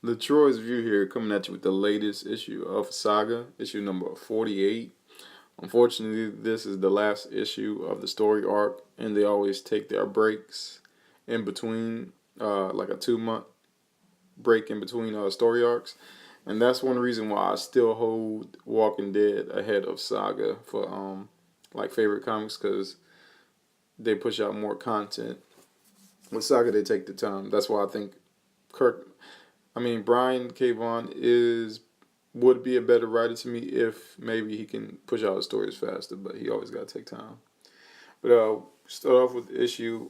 LaTroy's View here, coming at you with the latest issue of Saga, issue number 48. Unfortunately, this is the last issue of the story arc, and they always take their breaks in between, like a 2 month break in between story arcs. And that's one reason why I still hold Walking Dead ahead of Saga for like favorite comics, because they push out more content. With Saga, they take the time. That's why I think Kirk Brian K. Vaughan would be a better writer to me if maybe he can push out his stories faster, but he always got to take time. But start off with the issue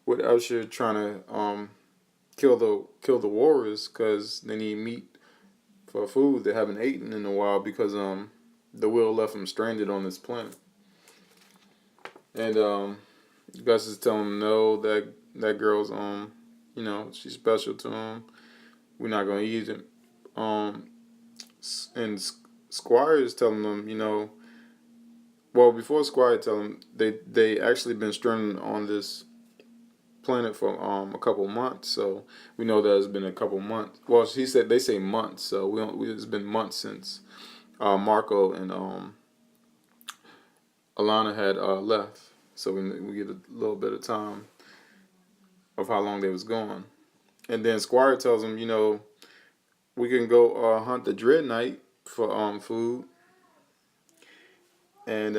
with Usher trying to kill the Warriors because they need meat for food they haven't eaten in a while because the will left them stranded on this planet. And Gus is telling him no, that girl's she's special to him. We're not gonna eat it. And Squire is telling them, well, before Squire tell them, they actually been stranded on this planet for a couple months. So we know that it's been a couple months. Well, they say months. So it's been months since Marko and Alana had left. So we get a little bit of time of how long they was gone. And then Squire tells them, we can go hunt the Dread Knight for food. And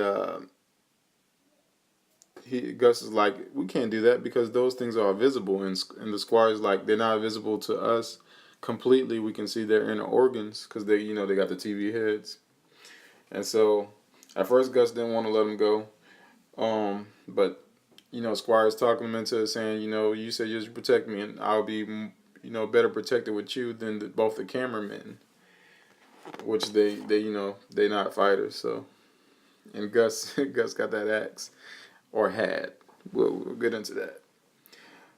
Gus is like, we can't do that because those things are visible. And the Squire's like, they're not visible to us completely. We can see their inner organs because they got the TV heads. And so at first Gus didn't want to let him go. But Squire's talking him into it, saying, you said you should protect me, and I'll be, better protected with you than both the cameramen, which they not fighters. So, and Gus got that axe, or had. We'll get into that.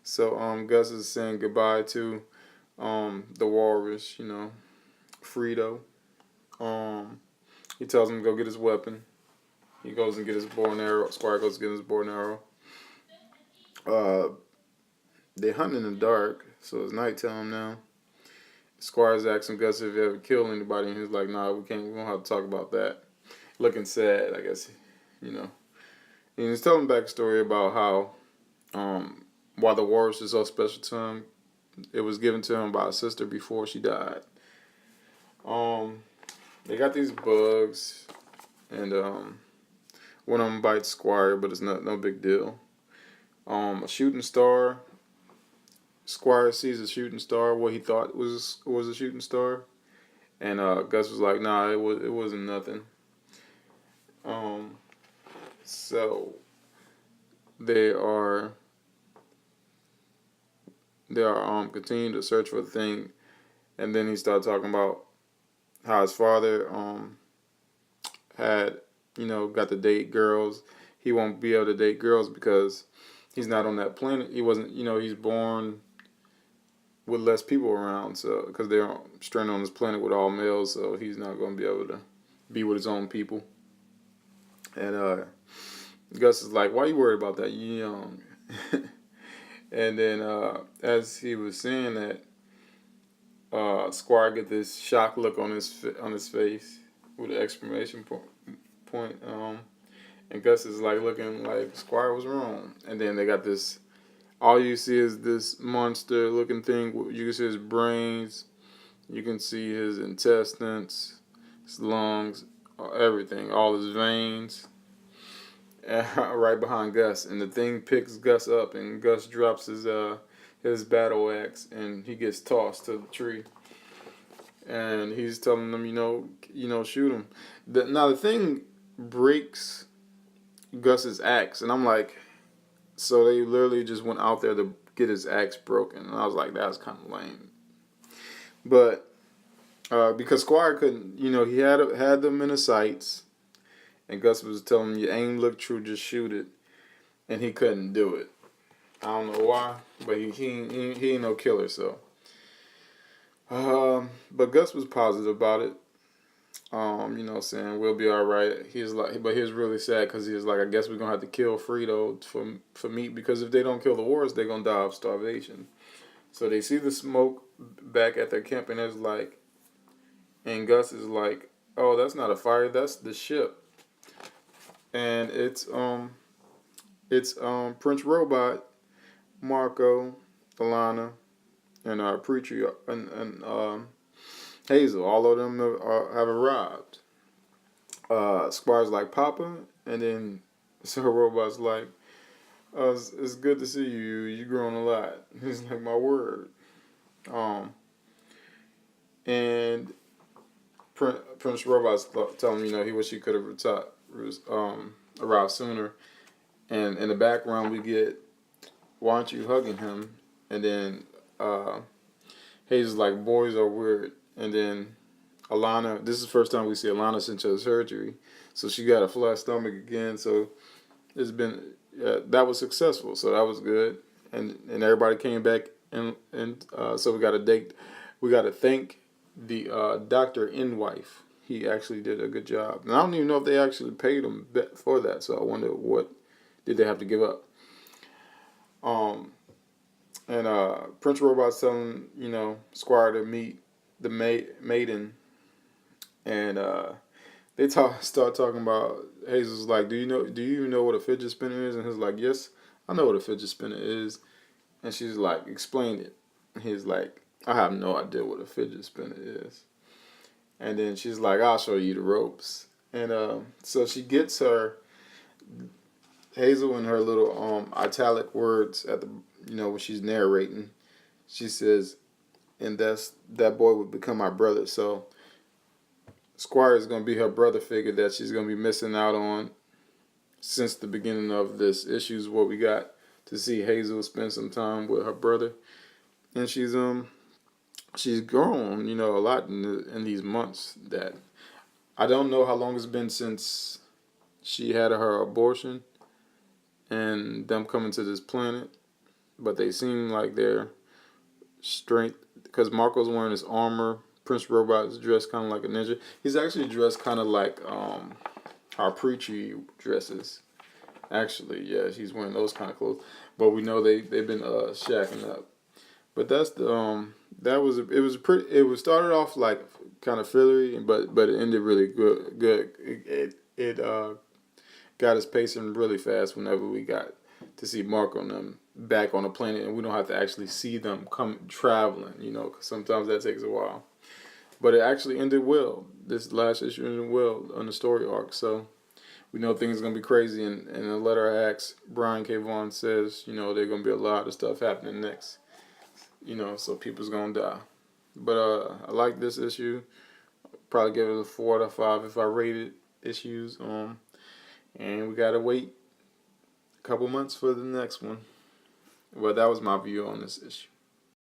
So Gus is saying goodbye to the walrus, Frito. He tells him to go get his weapon. He goes and get his bow and arrow. Squire goes to get his bow and arrow. They hunt in the dark, so it's nighttime now. Squire's asking Gus if he ever killed anybody, and he's like, "Nah, we can't. We don't have to talk about that." Looking sad, I guess. And he's telling backstory about how, why the walrus is so special to him. It was given to him by a sister before she died. They got these bugs, and one of them bites Squire, but it's no big deal. A shooting star. Squire sees a shooting star, what he thought was a shooting star, and Gus was like, "Nah, it wasn't nothing." So they are continuing to search for the thing, and then he started talking about how his father had got to date girls. He won't be able to date girls because he's not on that planet. He wasn't, he's born with less people around, so because they're stranded on this planet with all males, so he's not going to be able to be with his own people. And Gus is like, "Why are you worried about that? You young." And then as he was saying that, Squire get this shocked look on his face with an exclamation point. And Gus is like looking like Squire was wrong. And then they got this. All you see is this monster-looking thing. You can see his brains. You can see his intestines, his lungs, everything, all his veins, right behind Gus. And the thing picks Gus up, and Gus drops his battle axe, and he gets tossed to the tree. And he's telling them, shoot him. Now the thing breaks Gus's axe, and I'm like, so they literally just went out there to get his axe broken. And I was like, that's kind of lame. But because Squire couldn't, he had them in his sights, and Gus was telling him, "Your aim look true, just shoot it," and he couldn't do it. I don't know why, but he ain't no killer, so. But Gus was positive about it. Saying we'll be all right. He was really sad because he was like, "I guess we're gonna have to kill Frito for meat because if they don't kill the Warriors, they're gonna die of starvation." So they see the smoke back at their camp, and it's like, and Gus is like, "Oh, that's not a fire. That's the ship." And it's Prince Robot, Marko, Alana, and Preacher and Hazel. All of them have arrived. Squire's like Papa, and then so Robot's like, "Oh, it's good to see you. You grown a lot." He's like, "My word." Um, and Prince Robot's telling him, he wish he could have arrived sooner. And in the background, we get, "Why aren't you hugging him?" And then Hayes is like, "Boys are weird." And then Alana, this is the first time we see Alana since her surgery. So she got a flat stomach again. So it's been, that was successful. So that was good. And everybody came back. And so we got a date. We got to thank the doctor in wife. He actually did a good job. And I don't even know if they actually paid him for that. So I wonder what did they have to give up. And Prince Robot's telling, Squire to meet the maiden. And they start talking about, Hazel's like, do you even know what a fidget spinner is? And he's like, yes, I know what a fidget spinner is. And she's like, explain it. And he's like, I have no idea what a fidget spinner is. And then she's like, I'll show you the ropes. And so she gets Hazel in her little italic words at the, when she's narrating. She says, and that boy would become my brother. So Squire is going to be her brother figure that she's going to be missing out on since the beginning of this issue is what we got to see Hazel spend some time with her brother. And she's grown, a lot in these months that I don't know how long it's been since she had her abortion and them coming to this planet, but they seem like their strength, because Marco's wearing his armor. Prince Robot is dressed kind of like a ninja. He's actually dressed kind of like how Preachy dresses. Actually, yeah, he's wearing those kind of clothes. But we know they've been shacking up. But that's the it was started off like kind of fillery, but it ended really good. It got us pacing really fast whenever we got to see Mark on them back on the planet, and we don't have to actually see them come traveling, because sometimes that takes a while. But it actually ended well. This last issue ended well on the story arc, so we know things are going to be crazy. And in a letter I asked, Brian K. Vaughan says, there's going to be a lot of stuff happening next, so people's going to die. But I like this issue. Probably give it a 4 out of 5 if I rated issues. And we got to wait a couple months for the next one. Well, that was my view on this issue.